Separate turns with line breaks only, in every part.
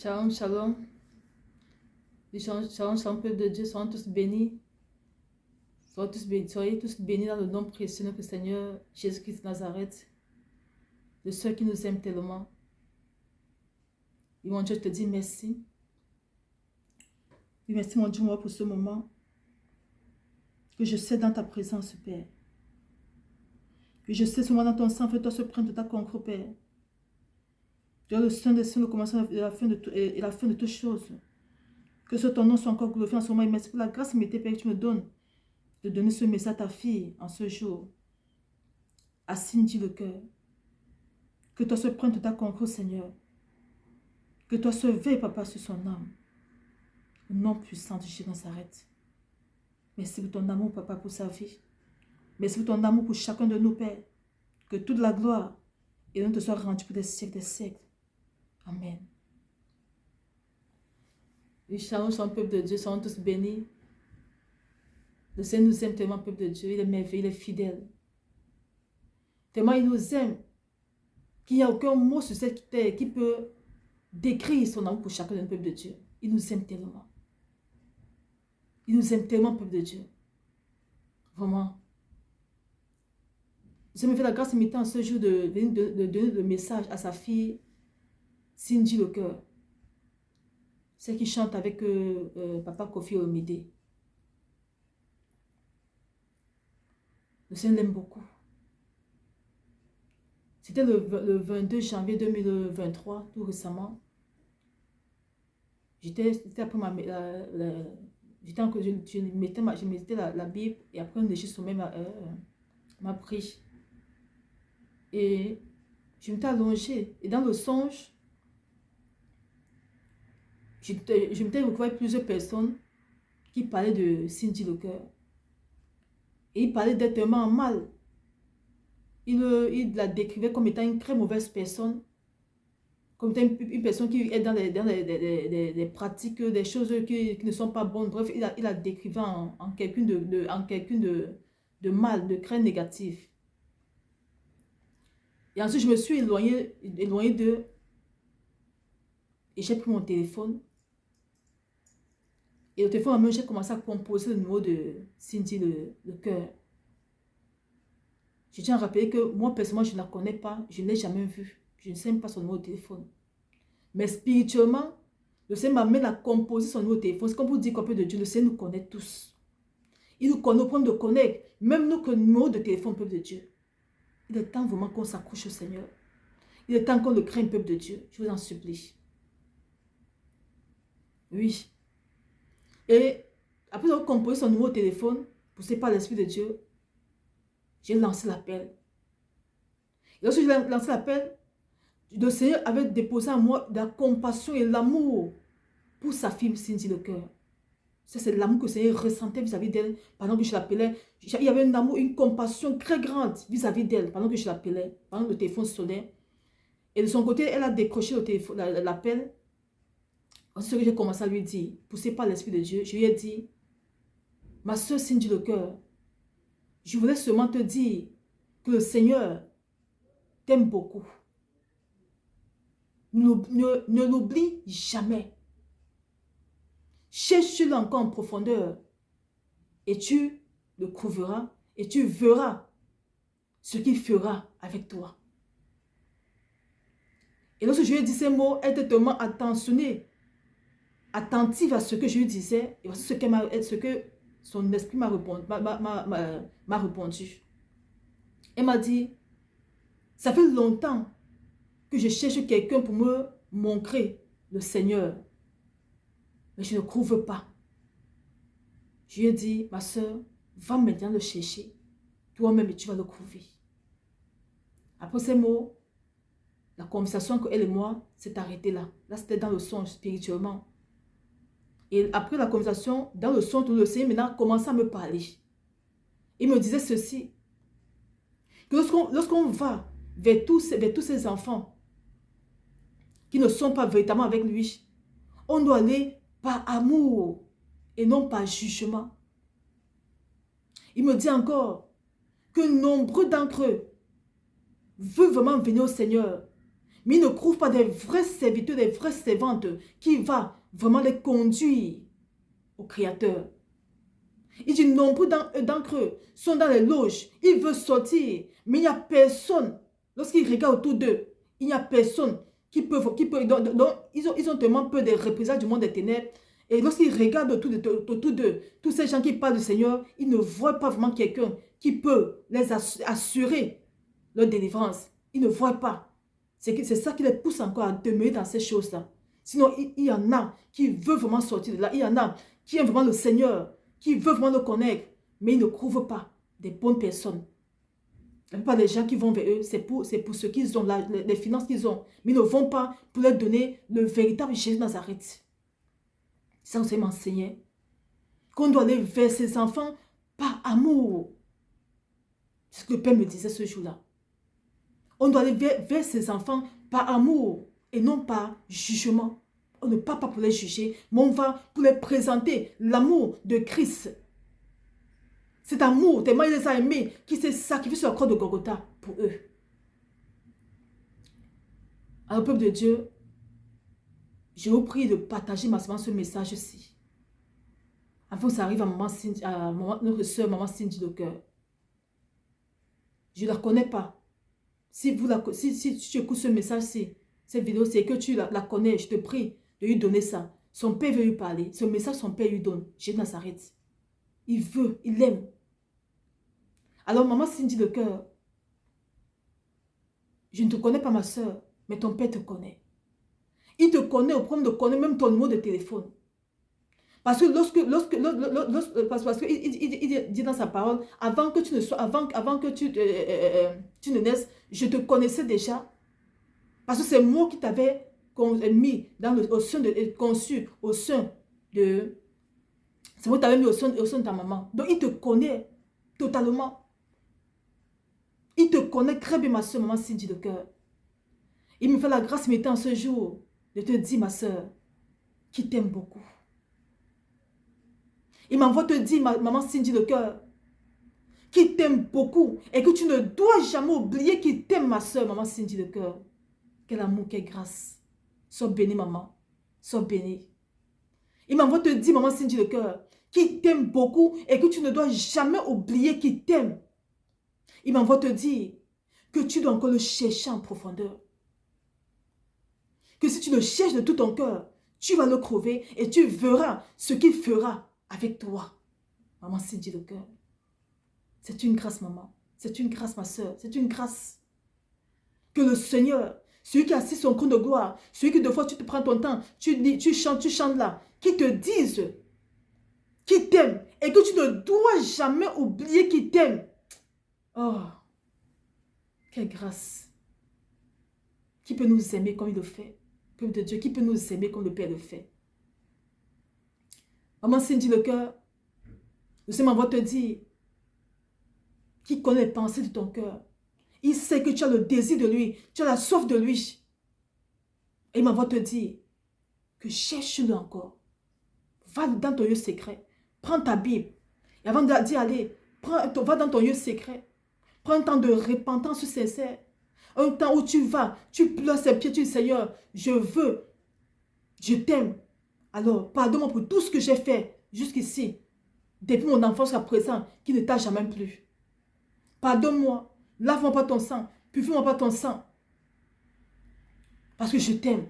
Shalom, shalom. Shalom, shalom, peuple de Dieu, soyons tous bénis. Soyez tous bénis dans le nom précieux de notre Seigneur Jésus-Christ de Nazareth, de ceux qui nous aiment tellement. Et mon Dieu, je te dis merci. Et merci, mon Dieu, moi, pour ce moment que je sais dans ta présence, Père. Que je sais ce moment dans ton sang, fais-toi se prendre de ta conquête, Père. Tu as le sein des cieux, le commencement et la fin de toutes choses. Que ce ton nom soit encore glorifié en ce moment. Et merci pour la grâce et Père, que tu me donnes de donner ce message à ta fille en ce jour. À Cindy le cœur. Que toi se prenne de ta conquête, Seigneur. Que toi se veille, Papa, sur son âme. Au nom puissant de Jésus de Nazareth. Merci pour ton amour, Papa, pour sa vie. Merci pour ton amour pour chacun de nous, Père. Que toute la gloire et l'honneur te soit rendue pour des siècles, des siècles. Amen. Oui, shalom, peuple de Dieu, soyons tous bénis. Le Seigneur nous aime tellement, peuple de Dieu. Il est merveilleux, il est fidèle. Tellement il nous aime qu'il n'y a aucun mot sur cette terre qui peut décrire son amour pour chacun d'un peuple de Dieu. Il nous aime tellement. Il nous aime tellement, peuple de Dieu. Vraiment. Je me fais la grâce ce matin, ce jour, de donner le message à sa fille, Cindy le cœur. Celle qui chante avec Papa Kofi Olomide. Le Seigneur l'aime beaucoup. C'était le 22 janvier 2023, tout récemment. Je mettais la Bible et après un léger sommeil m'a pris. Et je m'étais allongée. Et dans le songe, je m'étais recouvert plusieurs personnes qui parlaient de Cindy le cœur. Et il parlait d'être tellement mal. Il la décrivait comme étant une très mauvaise personne. Comme étant une personne qui est dans des pratiques, des choses qui ne sont pas bonnes. Bref, il la décrivait en quelqu'un de mal, de très négatif. Et ensuite, je me suis éloignée d'eux. Et j'ai pris mon téléphone. Et au téléphone, même, j'ai commencé à composer le numéro de Cindy le cœur. Je tiens à rappeler que moi, personnellement, je ne la connais pas. Je ne l'ai jamais vue. Je ne sais même pas son numéro de téléphone. Mais spirituellement, le Seigneur m'amène à composer son numéro de téléphone. C'est comme vous dire qu'un peu de Dieu, le Seigneur nous connaît tous. Il nous connaît au point de connaître, même nous, que le numéro de téléphone, peuple de Dieu. Il est temps vraiment qu'on s'accroche au Seigneur. Il est temps qu'on le craigne, peuple de Dieu. Je vous en supplie. Oui. Et après avoir composé son numéro de téléphone, poussé par l'Esprit de Dieu, j'ai lancé l'appel. Et lorsque j'ai lancé l'appel, le Seigneur avait déposé en moi de la compassion et l'amour pour sa fille Cindy le cœur. C'est l'amour que le Seigneur ressentait vis-à-vis d'elle pendant que je l'appelais. Il y avait un amour, une compassion très grande vis-à-vis d'elle pendant que je l'appelais, pendant que le téléphone sonnait. Et de son côté, elle a décroché l'appel. C'est ce que j'ai commencé à lui dire, poussé par l'Esprit de Dieu. Je lui ai dit, ma soeur Cindy le cœur, je voulais seulement te dire que le Seigneur t'aime beaucoup. Ne l'oublie jamais. Cherche-le encore en profondeur et tu le trouveras et tu verras ce qu'il fera avec toi. Et lorsque je lui ai dit ces mots, elle était tellement attentionnée, attentive à ce que je lui disais et voici ce que son esprit m'a répondu. Elle m'a dit, ça fait longtemps que je cherche quelqu'un pour me montrer le Seigneur. Mais je ne trouve pas. Je lui ai dit, ma soeur, va maintenant le chercher. Toi-même, et tu vas le trouver. Après ces mots, la conversation que elle et moi s'est arrêtée là. Là, c'était dans le songe, spirituellement. Et après la conversation, dans le songe, le Seigneur maintenant commençait à me parler. Il me disait ceci. Que lorsqu'on va vers tous ces enfants qui ne sont pas véritablement avec lui, on doit aller par amour et non par jugement. Il me dit encore que nombreux d'entre eux veulent vraiment venir au Seigneur, Mais ils ne trouvent pas des vrais serviteurs, des vraies servantes qui va vraiment les conduire au Créateur. Il dit nombreux d'entre eux sont dans les loges. Ils veulent sortir, mais il n'y a personne. Lorsqu'ils regardent autour d'eux, il n'y a personne qui peut donc, ils ont tellement peur des représailles du monde des ténèbres. Et lorsqu'ils regardent autour d'eux, tous ces gens qui parlent du Seigneur, ils ne voient pas vraiment quelqu'un qui peut les assurer leur délivrance. Ils ne voient pas. C'est ça qui les pousse encore à demeurer dans ces choses-là. Sinon, il y en a qui veulent vraiment sortir de là. Il y en a qui aiment vraiment le Seigneur, qui veulent vraiment le connaître, mais ils ne trouvent pas des bonnes personnes. La plupart des gens qui vont vers eux, c'est pour ce qu'ils ont, les finances qu'ils ont. Mais ils ne vont pas pour leur donner le véritable Jésus de Nazareth. Ça, vous savez m'enseigner. Qu'on doit aller vers ses enfants par amour. C'est ce que le Père me disait ce jour-là. On doit aller vers ses enfants par amour et non par jugement. On ne part pas pour les juger, mais on va pour les présenter l'amour de Christ. Cet amour, tellement il les a aimés, qui s'est sacrifié sur la croix de Golgotha pour eux. Alors, peuple de Dieu, je vous prie de partager massivement ce message-ci. Afin que ça arrive à notre soeur, maman Cindy de cœur. Je ne la connais pas. Si tu écoutes ce message-ci, cette vidéo, c'est que tu la connais, je te prie de lui donner ça. Son père veut lui parler. Ce message, son père lui donne. Jésus de Nazareth. Il veut, il aime. Alors, maman Cindy de cœur, je ne te connais pas, ma soeur, mais ton père te connaît. Il te connaît au point de connaître même ton numéro de téléphone. Parce que il dit dans sa parole, avant que tu ne sois, avant que tu ne naisses, je te connaissais déjà. Parce que c'est moi qui t'avais mis conçu au sein de... C'est moi qui t'avais mis au sein de ta maman. Donc il te connaît totalement. Il te connaît très bien, ma soeur, maman Cindy de cœur. Il me fait la grâce maintenant ce jour de te dire, ma soeur, qu'il t'aime beaucoup. Il m'envoie te dire, maman Cindy de cœur, qu'il t'aime beaucoup et que tu ne dois jamais oublier qu'il t'aime, ma soeur, maman Cindy de cœur. Quel amour, quelle grâce. Sois bénie, maman. Sois bénie. Il m'envoie te dire, maman Cindy de cœur, qu'il t'aime beaucoup et que tu ne dois jamais oublier qu'il t'aime. Il m'envoie te dire que tu dois encore le chercher en profondeur. Que si tu le cherches de tout ton cœur, tu vas le trouver et tu verras ce qu'il fera avec toi. Maman Cindy de cœur. C'est une grâce, maman. C'est une grâce, ma soeur. C'est une grâce. Que le Seigneur, celui qui a assis son trône de gloire, celui qui de fois tu te prends ton temps, tu chantes là, qui te dise qu'il t'aime et que tu ne dois jamais oublier qu'il t'aime. Oh, quelle grâce. Qui peut nous aimer comme il le fait? Peuple de Dieu, qui peut nous aimer comme le Père le fait? Maman Cindy le cœur, le Seigneur m'envoie te dire qu'il connaît les pensées de ton cœur. Il sait que tu as le désir de lui, tu as la soif de lui. Et il m'envoie te dire que cherche-le encore. Va dans ton lieu secret, prends ta Bible. Et avant d'y aller, va dans ton lieu secret. Prends un temps de repentance sincère. Un temps où tu vas, tu pleures ses pieds, tu dis Seigneur, je t'aime. Alors, pardonne-moi pour tout ce que j'ai fait jusqu'ici, depuis mon enfance à présent, qui ne t'a jamais plu. Pardonne-moi, lave-moi pas ton sang, purifie-moi pas ton sang. Parce que je t'aime.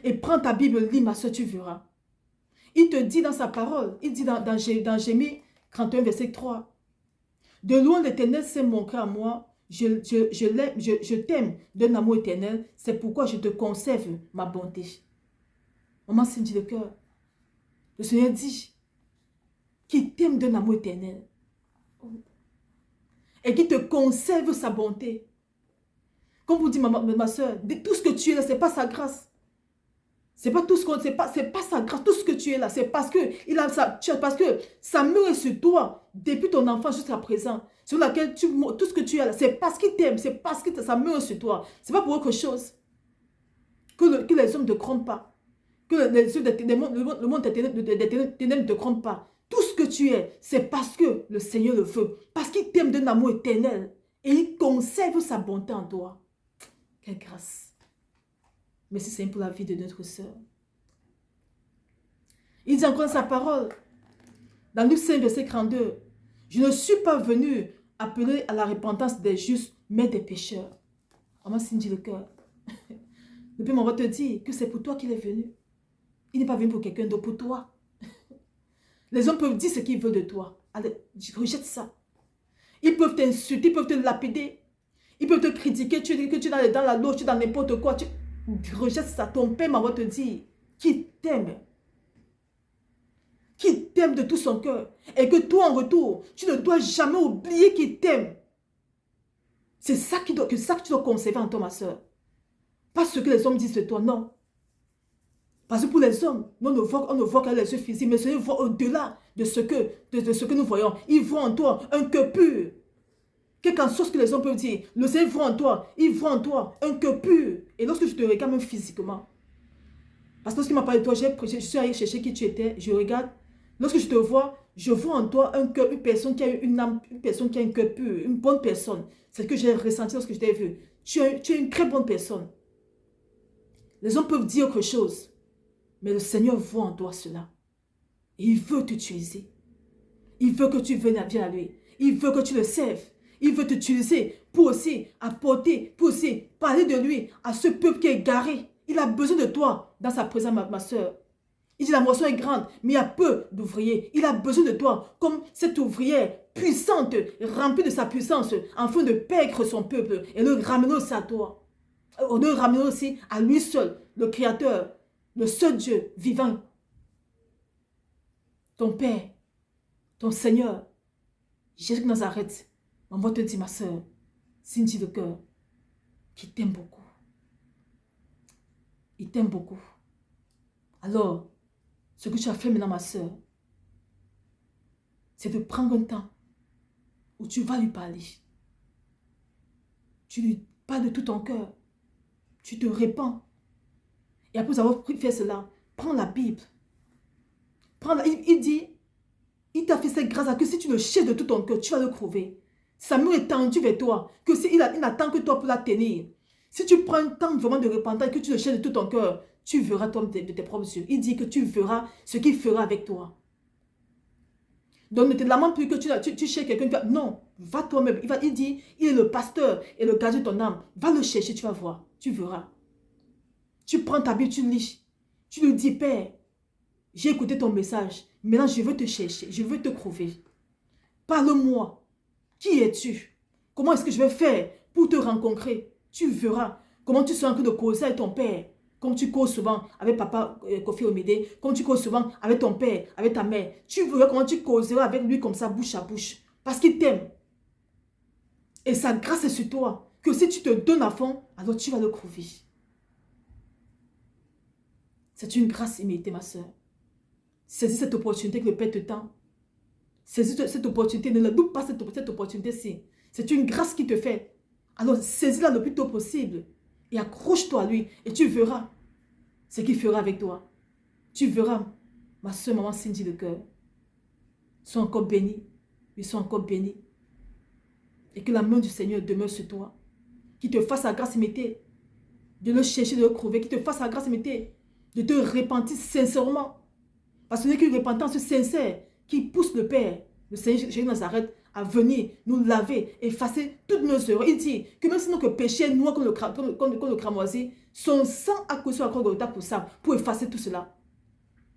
Et prends ta Bible, lis ma soeur, tu verras. Il te dit dans sa parole, il dit dans Jérémie 31, verset 3. De loin l'Éternel s'est montré à moi, je t'aime d'un amour éternel, c'est pourquoi je te conserve ma bonté. Maman Cindy de cœur, le Seigneur dit qu'il t'aime d'un amour éternel et qu'il te conserve sa bonté. Comme vous dites, ma soeur, tout ce que tu es là, ce n'est pas sa grâce. C'est pas tout ce qu'on, c'est pas sa grâce, tout ce que tu es là, c'est parce que ça meurt sur toi depuis ton enfance jusqu'à présent, sur laquelle tout ce que tu es là, c'est parce qu'il t'aime, c'est parce que ça meurt sur toi. C'est pas pour autre chose. Que les hommes ne te croient pas, que le monde des ténèbres ne te croient pas. Tout ce que tu es, c'est parce que le Seigneur le veut, parce qu'il t'aime d'un amour éternel et il conserve sa bonté en toi. Quelle grâce. Merci Seigneur pour la vie de notre sœur. Il dit encore dans sa parole, dans Luc 5, verset 42, « Je ne suis pas venu appeler à la repentance des justes, mais des pécheurs. » Maman Cindy le cœur. Le Père va te dire que c'est pour toi qu'il est venu. Il n'est pas venu pour quelqu'un d'autre, pour toi. Les hommes peuvent dire ce qu'ils veulent de toi. Allez, rejette ça. Ils peuvent t'insulter, ils peuvent te lapider. Ils peuvent te critiquer, que tu es dans la loge, tu es dans n'importe quoi. Tu rejettes ça. Ton Père va te dire qu'il t'aime. Qu'il t'aime de tout son cœur. Et que toi, en retour, tu ne dois jamais oublier qu'il t'aime. C'est ça, que tu dois conserver en toi, ma soeur. Pas ce que les hommes disent de toi, non. Parce que pour les hommes, on ne voit que les yeux physiques, mais le Seigneur voit au-delà de ce que nous voyons. Il voit en toi un cœur pur. Quelque chose que les hommes peuvent dire, le Seigneur voit en toi, il voit en toi un cœur pur. Et lorsque je te regarde même physiquement, parce que lorsqu'il m'a parlé de toi, je suis allé chercher qui tu étais, je regarde, lorsque je te vois, je vois en toi un cœur, une personne qui a une âme, une personne qui a un cœur pur, une bonne personne. C'est ce que j'ai ressenti lorsque je t'ai vu. Tu es une très bonne personne. Les hommes peuvent dire autre chose, mais le Seigneur voit en toi cela. Et il veut t'utiliser. Il veut que tu viennes à lui. Il veut que tu le serves. Il veut t'utiliser pour aussi apporter, pour aussi parler de lui à ce peuple qui est égaré. Il a besoin de toi dans sa présence, ma soeur. Il dit la moisson est grande, mais il y a peu d'ouvriers. Il a besoin de toi comme cette ouvrière puissante, remplie de sa puissance, afin de paître son peuple et le ramener aussi à toi. Le ramener aussi à lui seul, le Créateur, le seul Dieu vivant. Ton Père, ton Seigneur, Jésus de Nazareth, on va te dire, ma soeur, Cindy de cœur, qui t'aime beaucoup. Il t'aime beaucoup. Alors, ce que tu as fait maintenant, ma soeur, c'est de prendre un temps où tu vas lui parler. Tu lui parles de tout ton cœur. Tu te répands. Et après avoir fait cela, prends la Bible. Il dit, il t'a fait cette grâce que si tu le cherches de tout ton cœur, tu vas le trouver. Sa main est tendue vers toi, que il n'attend que toi pour la tenir. Si tu prends un temps vraiment de repentance et que tu le cherches de tout ton cœur, tu verras toi de tes propres yeux. Il dit que tu verras ce qu'il fera avec toi. Donc ne te lamente plus que tu cherches quelqu'un. Non, va toi-même. Il dit, il est le pasteur et le gardien de ton âme. Va le chercher, tu vas voir. Tu verras. Tu prends ta Bible, tu lis. Tu lui dis, Père, j'ai écouté ton message. Maintenant, je veux te chercher. Je veux te trouver. Parle-moi. Qui es-tu? Comment est-ce que je vais faire pour te rencontrer? Tu verras comment tu seras en train de causer avec ton père. Comme tu causes souvent avec papa Kofi Omide. Comme tu causes souvent avec ton père, avec ta mère. Tu verras comment tu causeras avec lui comme ça, bouche à bouche. Parce qu'il t'aime. Et sa grâce est sur toi. Que si tu te donnes à fond, alors tu vas le trouver. C'est une grâce imméritée, ma soeur. Saisis cette opportunité que le Père te tend. Saisis cette opportunité. Ne loupe pas cette opportunité-ci. C'est une grâce qui te fait. Alors, saisis-la le plus tôt possible. Et accroche-toi à lui. Et tu verras ce qu'il fera avec toi. Tu verras, ma soeur, maman Cindy de cœur. Sois encore bénis. Ils sont encore bénis. Et que la main du Seigneur demeure sur toi. Qu'il te fasse la grâce imméritée de le chercher, de le trouver. Qu'il te fasse la grâce imméritée de te repentir sincèrement. Parce que ce n'est qu'une repentance sincère qui pousse le Père, le Seigneur Jésus de Nazareth, à venir nous laver, effacer toutes nos erreurs. Il dit que même si notre péché est noir comme le cramoisi, son sang a coulé sur la croix de Golgotha pour ça, pour effacer tout cela.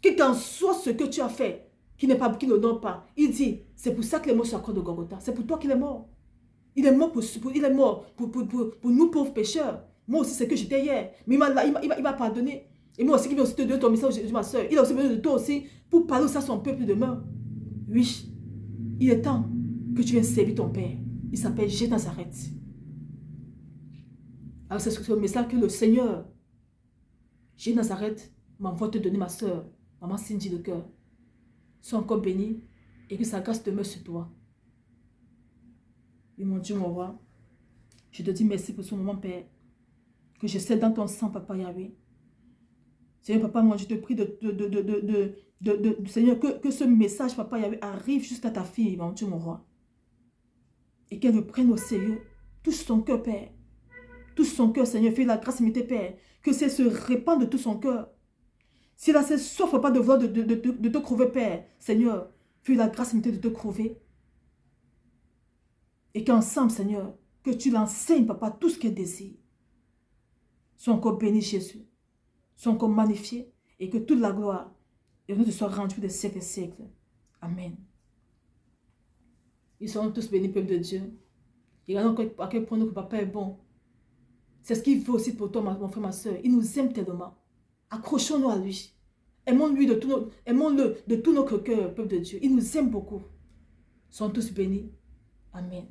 Qu'il qu'en soit ce que tu as fait, qui ne donne pas, il dit, c'est pour ça qu'il est mort sur la croix de Golgotha. C'est pour toi qu'il est mort. Il est mort pour nous pauvres pécheurs. Moi aussi, c'est que j'étais hier. Mais il m'a pardonné. Et moi aussi, qui viens aussi te donner ton message, ma soeur. Il a aussi besoin de toi aussi pour parler aussi à son peuple demain. Oui, il est temps que tu viennes servir ton Père. Il s'appelle Jésus de Nazareth. Alors c'est le message que le Seigneur, Jésus de Nazareth, m'envoie te donner, ma soeur, maman Cindy de cœur. Sois encore bénie et que sa grâce demeure sur toi. Et mon Dieu, mon roi, je te dis merci pour ce moment, Père, que je sais dans ton sang, Papa Yahweh. Seigneur, Papa, moi, je te prie Seigneur, que ce message, Papa Yahweh, arrive jusqu'à ta fille, mon Dieu, mon roi. Et qu'elle le prenne au sérieux. Touche son cœur, Père. touche son cœur, Seigneur. Fais la grâce imiter, Père. Que c'est se répand de tout son cœur. S'il a cette soif pas de vouloir de te trouver, Père, Seigneur, fais la grâce imiter de te trouver. Et qu'ensemble, Seigneur, que tu l'enseignes, Papa, tout ce qu'il désire. Sois encore béni, Jésus. Sois encore magnifié. Et que toute la gloire et l'honneur te soit rendue des siècles et siècles. Amen. Ils seront tous bénis, peuple de Dieu. Regardons à quel point notre Papa est bon. C'est ce qu'il veut aussi pour toi, mon frère, ma soeur. Il nous aime tellement. Accrochons-nous à lui. Aimons-le de tout notre cœur, peuple de Dieu. Il nous aime beaucoup. Soyons tous bénis. Amen.